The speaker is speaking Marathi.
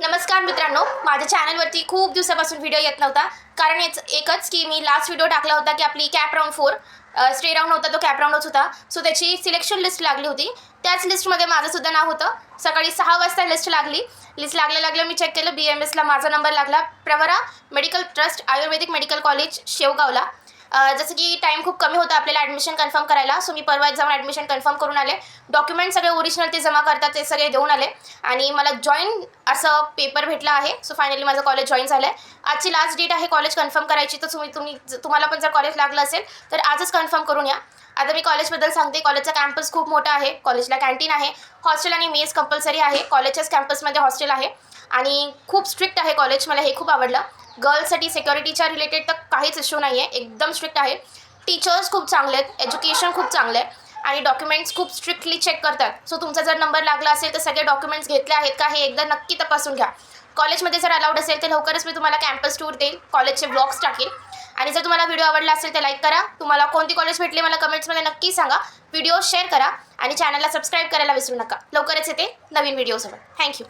नमस्कार मित्रांनो, माझ्या चॅनलवरती खूप दिवसापासून व्हिडिओ येत नव्हता. कारण एकच की मी लास्ट व्हिडिओ टाकला होता की आपली कॅप राऊंड 4 स्टे राऊंड होता, तो कॅप राऊंडच होता. सो त्याची सिलेक्शन लिस्ट लागली होती. त्याच लिस्टमध्ये माझंसुद्धा नाव होतं. सकाळी 6 वाजता लिस्ट लागली. लिस्ट लागल्या मी चेक केलं. BMSला माझा नंबर लागला. प्रवरा मेडिकल ट्रस्ट आयुर्वेदिक मेडिकल कॉलेज शेवगावला. जसं की टाईम खूप कमी होता आपल्याला ॲडमिशन कन्फर्म करायला. सो मी परवा जाऊन ॲडमिशन कन्फर्म करून आले. डॉक्युमेंट सगळे ओरिजिनल ते जमा करतात ते सगळे देऊन आले आणि मला जॉईन असं पेपर भेटला आहे. सो फायनली माझं कॉलेज जॉईन झालं आहे. आजची लास्ट डेट आहे कॉलेज कन्फर्म करायची. तर तुम्हाला पण जर कॉलेज लागलं असेल तर आजच कन्फर्म करून या. आता मी कॉलेजबद्दल सांगते. कॉलेजचा कॅम्पस खूप मोठा आहे. कॉलेजला कॅन्टीन आहे. हॉस्टेल आणि मेस कंपल्सरी आहे. कॉलेजच्याच कॅम्पसमध्ये हॉस्टेल आहे आणि खूप स्ट्रिक्ट आहे कॉलेज. मला हे खूप आवडलं. गर्ल्ससाठी सिक्युरिटीच्या रिलेटेड तर काहीच इश्यू नाही आहे. एकदम स्ट्रिक्ट आहे. टीचर्स खूप चांगले आहेत. एज्युकेशन खूप चांगलं आहे आणि डॉक्युमेंट्स खूप स्ट्रिक्टली चेक करतात. सो तुमचा जर नंबर लागला असेल तर सगळे डॉक्युमेंट्स घेतले आहेत का हे एकदा नक्की तपासून घ्या. कॉलेजमध्ये जर अलाउड असेल तर लवकरच मी तुम्हाला कॅम्पस टूर देईल. कॉलेजचे ब्लॉग्स टाकेल आणि जर तुम्हाला व्हिडिओ आवडला असेल तर लाईक करा. तुम्हाला कोणती कॉलेज भेटली मला कमेंट्समध्ये नक्की सांगा. व्हिडिओ शेअर करा आणि चॅनलला सबस्क्राईब करायला विसरू नका. लवकरच येते नवीन व्हिडिओसोबत. थँक्यू.